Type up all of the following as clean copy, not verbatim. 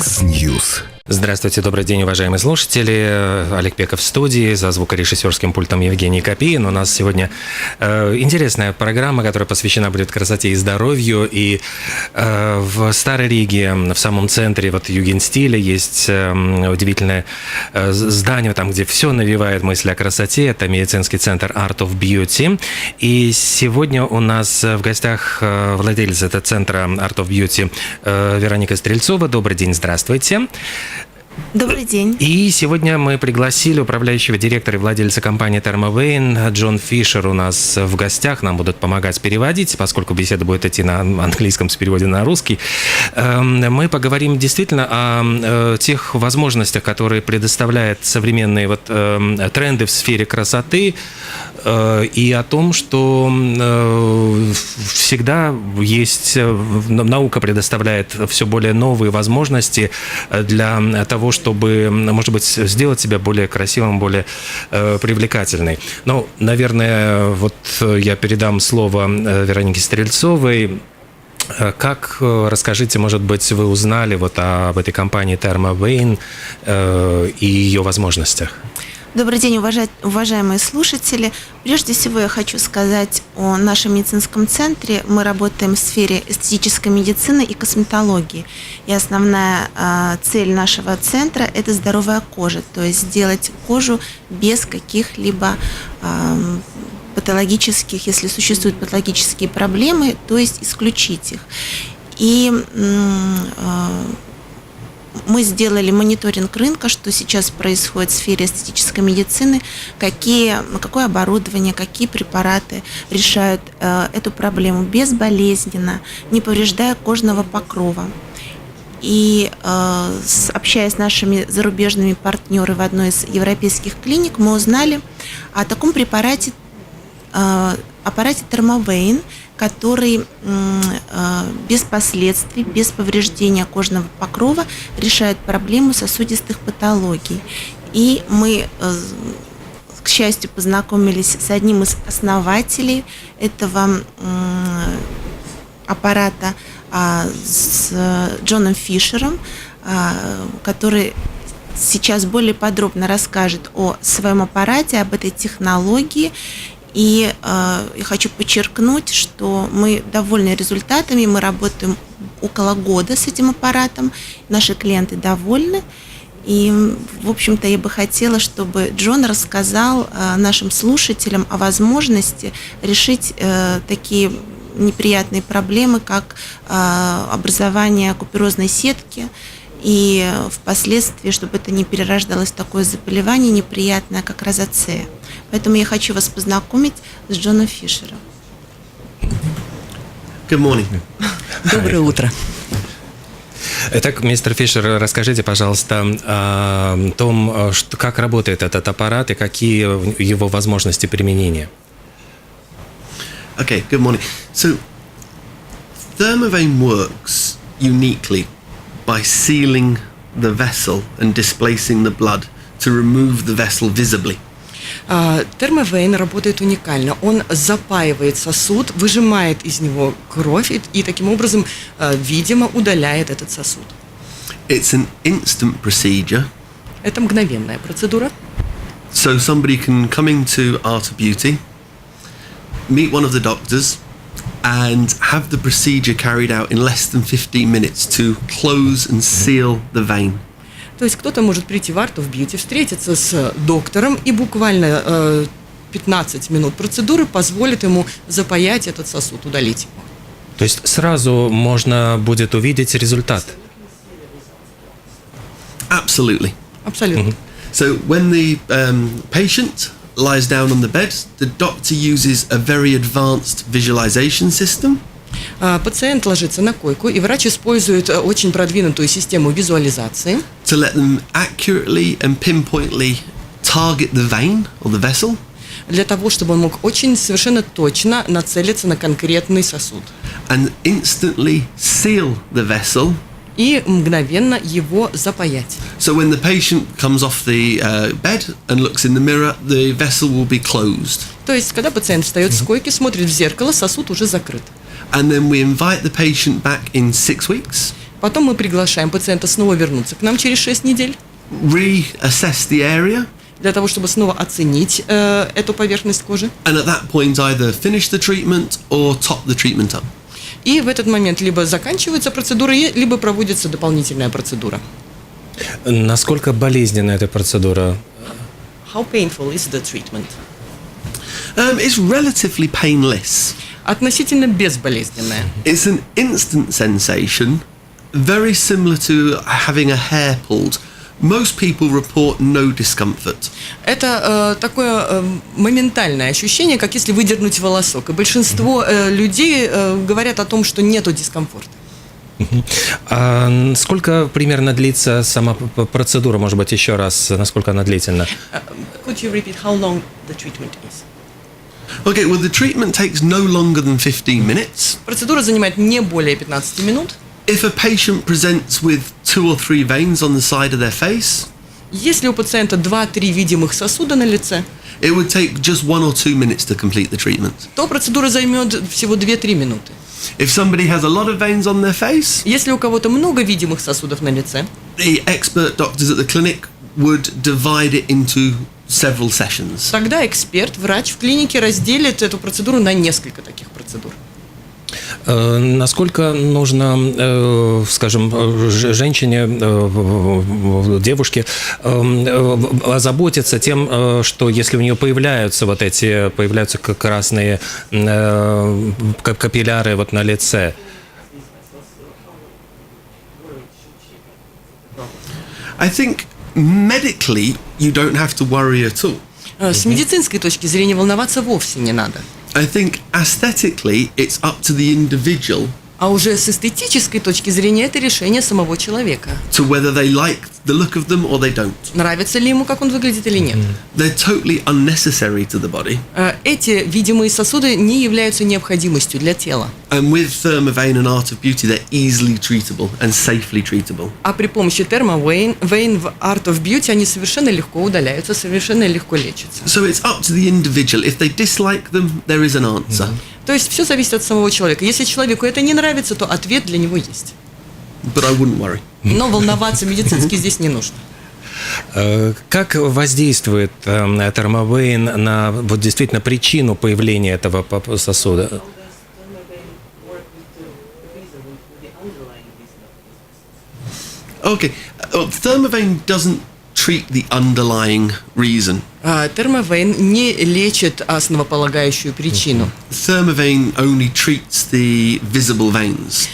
Mixnews. Здравствуйте, добрый день, уважаемые слушатели. Олег Пеков в студии, за звукорежиссерским пультом Евгений Копейн. У нас сегодня интересная программа, которая посвящена будет красоте и здоровью. И в Старой Риге, в самом центре Югенстиля, есть удивительное здание, там, где все навевает мысли о красоте. Это медицинский центр Art of Beauty. И сегодня у нас в гостях владелец этого центра Art of Beauty Вероника Стрельцова. Добрый день, здравствуйте. Добрый день. И сегодня мы пригласили управляющего директора и владельца компании Thermavane Джон Фишер у нас в гостях. Нам будут помогать переводить, поскольку беседа будет идти на английском с переводом на русский. Мы поговорим действительно о тех возможностях, которые предоставляют современные тренды в сфере красоты, и о том, что всегда есть, наука предоставляет все более новые возможности для того, чтобы, может быть, сделать себя более красивым, более привлекательной. Ну, наверное, я передам слово Веронике Стрельцовой. Как, расскажите, может быть, вы узнали об этой компании Thermavane и ее возможностях? Добрый день, уважаемые слушатели. Прежде всего я хочу сказать о нашем медицинском центре. Мы работаем в сфере эстетической медицины и косметологии. И основная цель нашего центра – это здоровая кожа, то есть сделать кожу без каких-либо патологических, если существуют патологические проблемы, то есть исключить их. И мы сделали мониторинг рынка, что сейчас происходит в сфере эстетической медицины, какое оборудование, какие препараты решают эту проблему безболезненно, не повреждая кожного покрова. И общаясь с нашими зарубежными партнерами в одной из европейских клиник, мы узнали о таком аппарате Thermavane, который без последствий, без повреждения кожного покрова решает проблему сосудистых патологий. И мы, к счастью, познакомились с одним из основателей этого аппарата, с Джоном Фишером, который сейчас более подробно расскажет о своем аппарате, об этой технологии. И я хочу подчеркнуть, что мы довольны результатами, мы работаем около года с этим аппаратом, наши клиенты довольны. И, в общем-то, я бы хотела, чтобы Джон рассказал нашим слушателям о возможности решить такие неприятные проблемы, как образование куперозной сетки, и впоследствии, чтобы это не перерождалось в такое заболевание неприятное, как розацея. Поэтому я хочу вас познакомить с Джоном Фишером. Good morning. Доброе утро. Итак, мистер Фишер, расскажите, пожалуйста, о том, как работает этот аппарат и какие его возможности применения. Okay, good morning. So, Thermavane works uniquely by sealing the vessel and displacing the blood to remove the vessel visibly. Thermavane работает уникально. Он запаивает сосуд, выжимает из него кровь и таким образом, видимо, удаляет этот сосуд. It's an instant procedure. Это мгновенная процедура. So somebody can come into Art of Beauty, meet one of the doctors, and have the procedure carried out in less than 15 minutes to close and seal the vein. То есть кто-то может прийти в Art of Beauty, встретиться с доктором, и буквально 15 минут процедуры позволит ему запаять этот сосуд, удалить его. То есть сразу можно будет увидеть результат? Absolutely. Абсолютно. So when the patient lies down on the bed, the doctor uses a very advanced visualization system. Пациент ложится на койку, и врач использует очень продвинутую систему визуализации, to let them accurately and pinpointly target the vein or the vessel. для того, чтобы он мог очень совершенно точно нацелиться на конкретный сосуд. And instantly seal the vessel. И мгновенно его запаять. So when the patient comes off the bed and looks in the mirror, the vessel will be closed. То есть, когда пациент встает с койки, смотрит в зеркало, сосуд уже закрыт. And then we invite the patient back in 6 weeks. Потом мы приглашаем пациента снова вернуться к нам через 6 недель reassess the area, для того, чтобы снова оценить эту поверхность кожи. and at that point either finish the treatment or top the treatment up. И в этот момент либо заканчивается процедура, либо проводится дополнительная процедура. Насколько болезненна эта процедура? How painful is the treatment? It's relatively painless. Относительно безболезненная. It's an instant sensation, very similar to having a hair pulled. Most people report no discomfort. Это такое моментальное ощущение, как если выдернуть волосок. И большинство людей говорят о том, что нету дискомфорта. А сколько примерно длится сама процедура? Может быть, еще раз, насколько она длительна? Could you repeat how long the treatment is? Okay, well, the treatment takes no longer than 15 minutes. Процедура занимает не более 15 минут. If a patient presents with 2 or 3 veins on the side of their face, Если у пациента 2-3 видимых сосуда на лице, it would take just 1 or 2 minutes to complete the treatment. то процедура займет всего 2-3 минуты. If somebody has a lot of veins on their face, Если у кого-то много видимых сосудов на лице, the expert doctors at the clinic would divide it into several sessions. тогда эксперт, врач в клинике разделит эту процедуру на несколько таких процедур. Насколько нужно, скажем, женщине, девушке озаботиться тем, что если у нее появляются красные капилляры вот на лице? I think medically you don't have to worry at all. С медицинской точки зрения волноваться вовсе не надо. I think aesthetically it's up to the individual А уже с эстетической точки зрения это решение самого человека. to whether they like the look of them or they don't. Нравится ли ему, как он выглядит или нет. They're totally unnecessary to the body. Эти видимые сосуды не являются необходимостью для тела. And with Thermavane and Art of Beauty, they're easily treatable and safely treatable. А при помощи термовейн в Art of Beauty они совершенно легко удаляются, совершенно легко лечатся. So it's up to the individual. If they dislike them, there is an answer. То есть все зависит от самого человека. Если человеку это не нравится, то ответ для него есть. But I wouldn't worry. Но волноваться медицински здесь не нужно. Как воздействует термовейн на вот действительно причину появления этого сосуда? Okay. Thermavane doesn't treat the underlying reason. Термовейн не лечит основополагающую причину. Thermavane only treats the visible veins.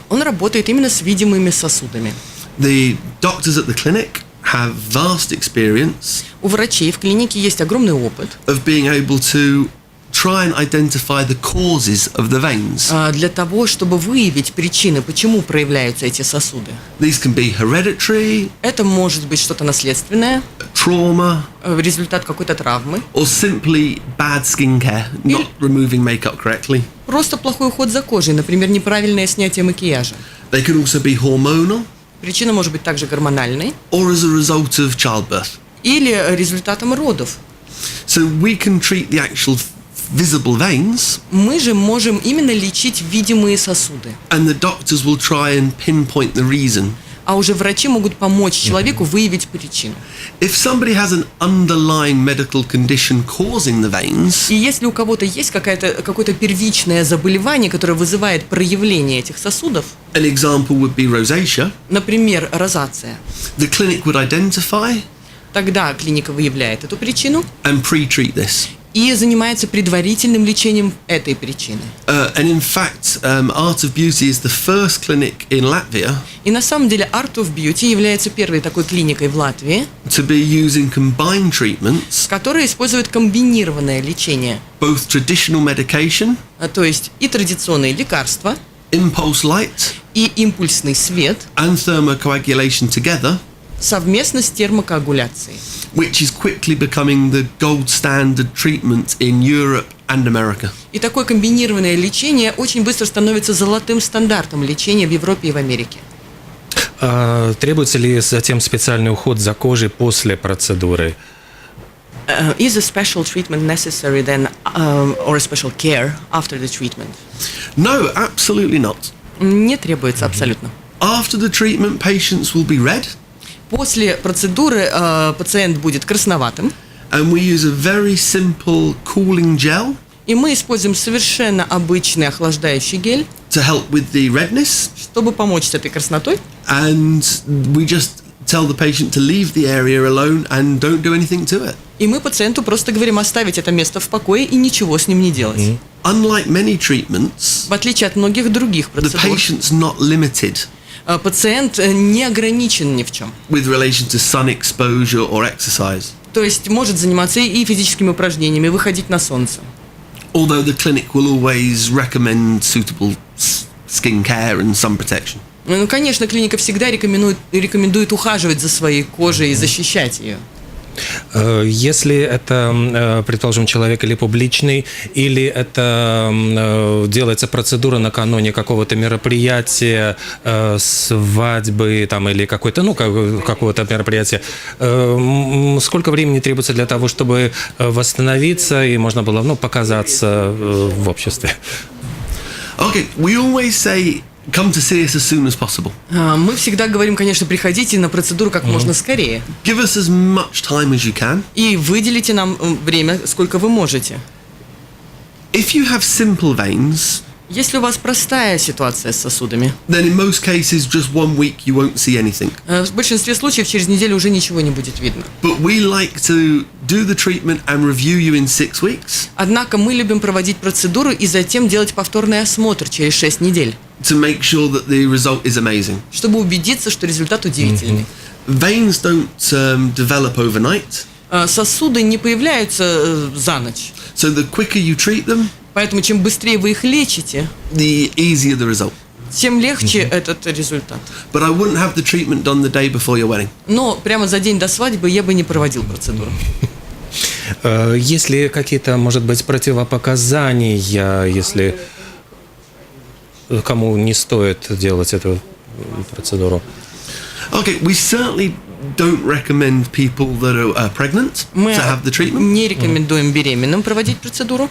Он работает именно с видимыми сосудами. The doctors at the clinic have vast experience У врачей в клинике есть огромный опыт of being able to try and identify the causes of the veins. для того, чтобы выявить причины, почему проявляются эти сосуды. These can be hereditary, Это может быть что-то наследственное, trauma, результат какой-то травмы, or simply bad skincare, not removing makeup correctly. просто плохой уход за кожей, например, неправильное снятие макияжа. They can also be hormonal Причина может быть также гормональной or as a result of childbirth. или результатом родов. So we can treat the actual visible veins, Мы же можем именно лечить видимые сосуды. and the doctors will try and pinpoint the reason. А уже врачи могут помочь человеку выявить причину. If somebody has an underlying medical condition causing the veins, И если у кого-то есть какое-то первичное заболевание, которое вызывает проявление этих сосудов, an example would be rosacea, например, розация, the clinic would identify тогда клиника выявляет эту причину and pre-treat this. и занимается предварительным лечением этой причины. And in fact, Art of Beauty is the first clinic in Latvia И на самом деле Art of Beauty является первой такой клиникой в Латвии, to be using combined treatments, которая использует комбинированное лечение, both traditional medication, то есть и традиционные лекарства, impulse light, и импульсный свет and thermocoagulation together, совместно с термокоагуляцией. which is quickly becoming the gold standard treatment in Europe and America. И такое комбинированное лечение очень быстро становится золотым стандартом лечения в Европе и в Америке. Требуется ли затем специальный уход за кожей после процедуры? Is a special treatment necessary then, or a special care after the treatment? No, absolutely not. Не требуется абсолютно. After the treatment, patients will be red. После процедуры пациент будет красноватым. And we use a very simple cooling gel И мы используем совершенно обычный охлаждающий гель, to help with the redness. чтобы помочь с этой краснотой. And we just tell the patient to leave the area alone and don't do anything to it. И мы пациенту просто говорим оставить это место в покое и ничего с ним не делать. Unlike many treatments, В отличие от многих других the процедур, patient's not limited пациент не ограничен ни в чем. with relation to sun exposure or exercise. То есть может заниматься и физическими упражнениями, выходить на солнце. Although the clinic will always recommend suitable skin care and sun protection. Ну, конечно, клиника всегда рекомендует ухаживать за своей кожей и защищать ее. Если это, предположим, человек или публичный, или это делается процедура накануне какого-то мероприятия, свадьбы там, или какой-то, какого-то мероприятия, сколько времени требуется для того, чтобы восстановиться и можно было, показаться в обществе? Okay, we always say come to see us as soon as possible. Мы всегда говорим, конечно, приходите на процедуру как можно скорее. Give us as much time as you can. И выделите нам время, сколько вы можете. If you have simple veins, Если у вас простая ситуация с сосудами, then in most cases just 1 week you won't see anything. в большинстве случаев через неделю уже ничего не будет видно. But we like to do the treatment and review you in 6 weeks Однако мы любим проводить процедуру и затем делать повторный осмотр через 6 недель, to make sure that the result is amazing. чтобы убедиться, что результат удивительный. Veins don't develop overnight, Сосуды не появляются за ночь, so the quicker you treat them, поэтому чем быстрее вы их лечите, the easier the result. тем легче этот результат. But I wouldn't have the treatment done the day before your wedding. Но прямо за день до свадьбы я бы не проводил процедуру. Есть ли какие-то, может быть, противопоказания, если кому не стоит делать эту процедуру? Okay, we certainly don't recommend people that are pregnant Мы to have the treatment. не рекомендуем беременным проводить процедуру.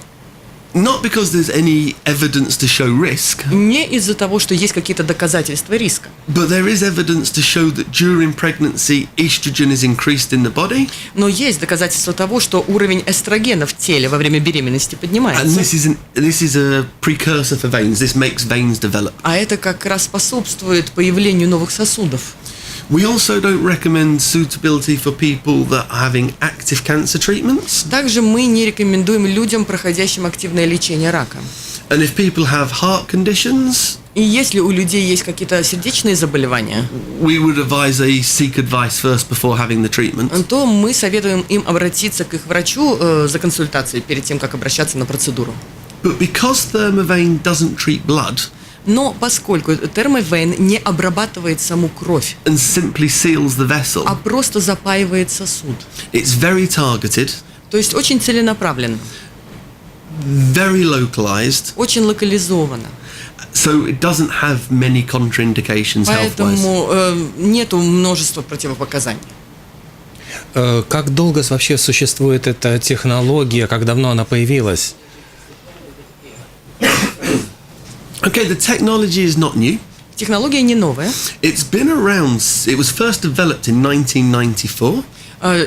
Not because there's any evidence to show risk, Не из-за того, что есть какие-то доказательства риска. but there is evidence to show that during pregnancy estrogen is increased in the body, Но есть доказательства того, что уровень эстрогена в теле во время беременности and поднимается. this is a precursor for veins. This makes veins develop. А это как раз способствует появлению новых сосудов. We also don't recommend suitability for people that are having active cancer treatments. Также мы не рекомендуем людям, проходящим активное лечение рака. And if people have heart conditions, И если у людей есть какие-то сердечные заболевания, we would advise they seek advice first before having the treatment. то мы советуем им обратиться к их врачу за консультацией перед тем, как обращаться на процедуру. But because Thermavane doesn't treat blood Но поскольку термовейн не обрабатывает саму кровь, and simply seals the а vessel, просто запаивает сосуд, it's very targeted, то есть очень целенаправленно, very localized, очень локализованно. so it doesn't have many contraindications health-wise. Поэтому нету множества противопоказаний. Как долго вообще существует эта технология, как давно она появилась? Okay, the technology is not new. Технология не новая. It's been around, it was first developed in 1994,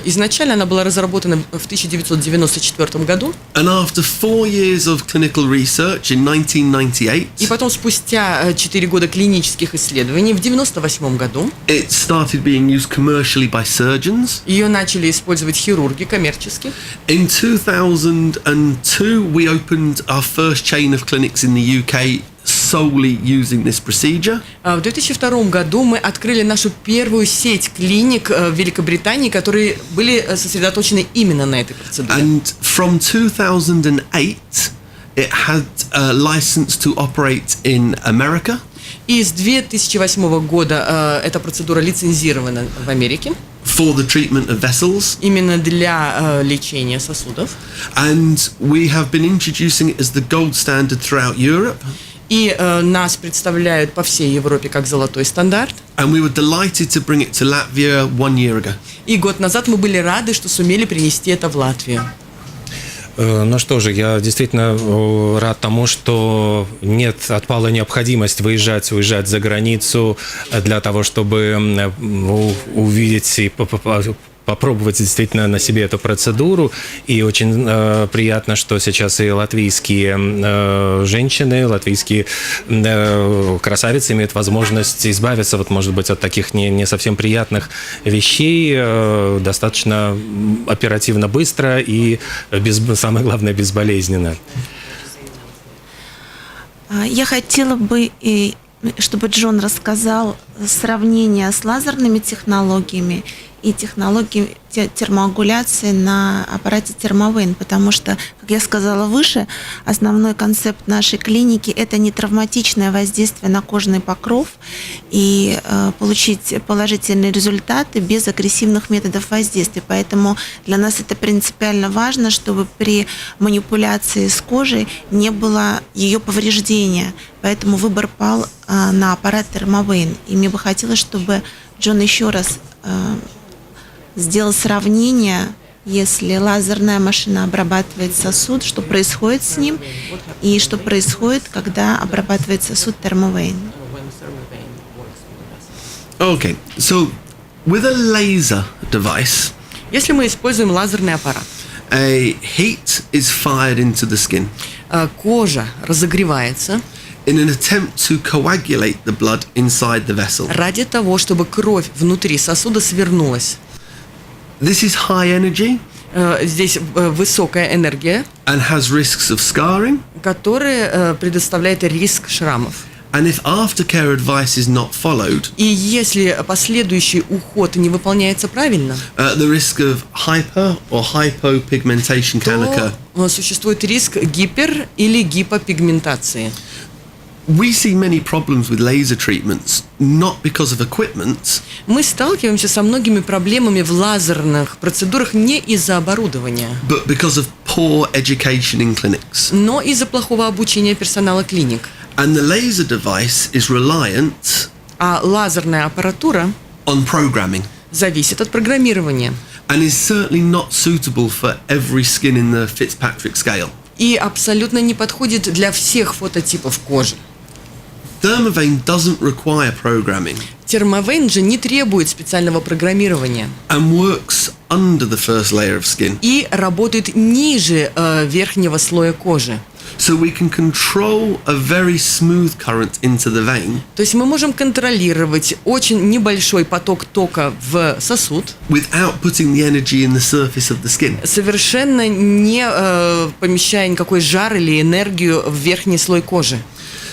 Изначально она была разработана в 1994 году, and after 4 years of clinical research in 1998, и потом спустя 4 года клинических исследований в 1998 году it started being used commercially by surgeons. ее начали использовать хирурги коммерчески. In 2002, we opened our first chain of clinics in the UK solely using this procedure. В 2002 году мы открыли нашу первую сеть клиник в Великобритании, которые были сосредоточены именно на этой процедуре. And from 2008, it had a license to operate in America. И с 2008 года эта процедура лицензирована в Америке For the treatment of vessels. именно для лечения сосудов. And we have been introducing it as the gold standard throughout Europe. И нас представляют по всей Европе как золотой стандарт. And we were delighted to bring it to Latvia 1 year ago. И год назад мы были рады, что сумели принести это в Латвию. Ну что же, я действительно рад тому, что отпала необходимость уезжать за границу для того, чтобы увидеть и попробовать действительно на себе эту процедуру. И очень приятно, что сейчас и латвийские женщины, латвийские красавицы имеют возможность избавиться, может быть, от таких не совсем приятных вещей достаточно оперативно, быстро и, самое главное, безболезненно. Я хотела бы, чтобы Джон рассказал сравнение с лазерными технологиями и технологии термоагуляции на аппарате термовейн, потому что, как я сказала выше, основной концепт нашей клиники – это не травматичное воздействие на кожный покров и получить положительные результаты без агрессивных методов воздействия. Поэтому для нас это принципиально важно, чтобы при манипуляции с кожей не было ее повреждения. Поэтому выбор пал на аппарат термовейн. И мне бы хотелось, чтобы Джон еще раз сделал сравнение, если лазерная машина обрабатывает сосуд, что происходит с ним, и что происходит, когда обрабатывает сосуд термовейн. Okay, so with a laser device, Если мы используем лазерный аппарат, a heat is fired into the skin кожа разогревается in an attempt to coagulate the blood inside the vessel. ради того, чтобы кровь внутри сосуда свернулась. This is high energy Здесь высокая энергия, and has risks of scarring. которая предоставляет риск шрамов. And if aftercare advice is not followed, И если последующий уход не выполняется правильно, the risk of hyper or hypopigmentation can occur. то существует риск гипер- или гипопигментации. We see many problems with laser treatments, not because of equipment, Мы сталкиваемся со многими проблемами в лазерных процедурах не из-за оборудования, but because of poor education in clinics. но из-за плохого обучения персонала клиник. And the laser device is reliant А лазерная аппаратура on programming зависит от программирования and is certainly not suitable for every skin in the Fitzpatrick scale. и абсолютно не подходит для всех фототипов кожи. Dermavane doesn't require programming Термовейн же не требует специального программирования and works under the first layer of skin. и работает ниже верхнего слоя кожи. So we can control a very smooth current into the vein То есть мы можем контролировать очень небольшой поток тока в сосуд, without putting the energy in the surface of the skin. совершенно не помещая никакой жар или энергию в верхний слой кожи.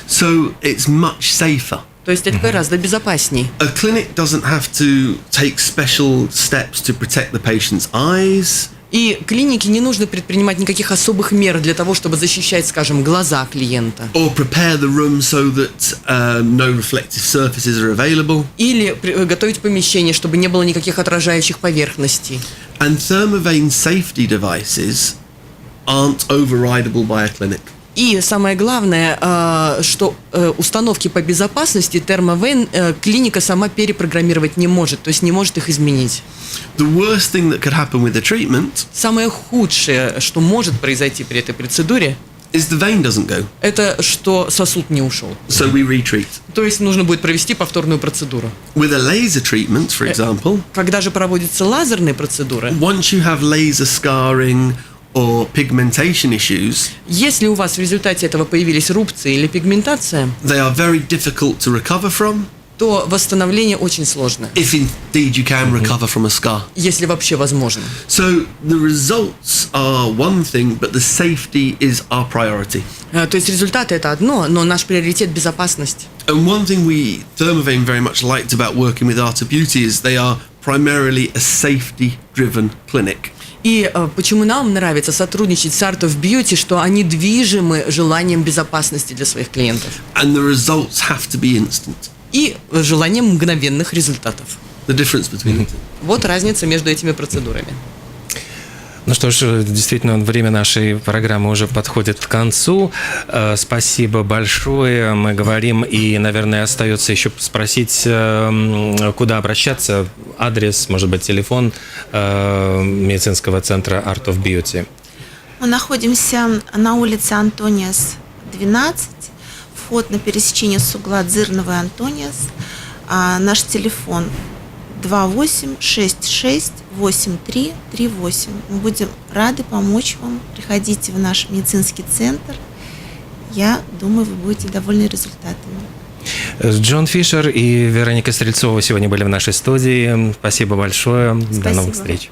So it's much safer. То есть это гораздо безопасней. A clinic doesn't have to take special steps to protect the patient's eyes. И клинике не нужно предпринимать никаких особых мер для того, чтобы защищать, скажем, глаза клиента. Or prepare the room so that no reflective surfaces are available. Или готовить помещение, чтобы не было никаких отражающих поверхностей. And Thermavane safety devices aren't overridable by a clinic. И самое главное, что установки по безопасности термовейн клиника сама перепрограммировать не может, то есть не может их изменить. The worst thing that could happen with the treatment Самое худшее, что может произойти при этой процедуре, is the vein doesn't go. это что сосуд не ушел. So we retreat. То есть нужно будет провести повторную процедуру. With a laser treatment, for example, Когда же проводятся лазерные процедуры, once you have laser scarring or pigmentation issues, если у вас в результате этого появились рубцы или пигментация, they are very difficult to recover from, то восстановление очень сложно, if indeed you can recover from a scar. если вообще возможно. So the results are one thing, but the safety is our priority. То есть результаты это одно, но наш приоритет безопасность. And one thing Thermavane very much liked about working with Art of Beauty is they are primarily a safety-driven clinic. И почему нам нравится сотрудничать с Art of Beauty, что они движимы желанием безопасности для своих клиентов And the results have to be instant. и желанием мгновенных результатов. The difference between the two. Вот разница между этими процедурами. Ну что ж, действительно, время нашей программы уже подходит к концу. Спасибо большое. Мы говорим, и, наверное, остается еще спросить, куда обращаться. Адрес, может быть, телефон медицинского центра Art of Beauty. Мы находимся на улице Антониас, 12, вход на пересечение с угла Дзырного и Антониас. Наш телефон 2866-8338. Мы будем рады помочь вам. Приходите в наш медицинский центр. Я думаю, вы будете довольны результатами. Джон Фишер и Вероника Стрельцова сегодня были в нашей студии. Спасибо большое. Спасибо. До новых встреч.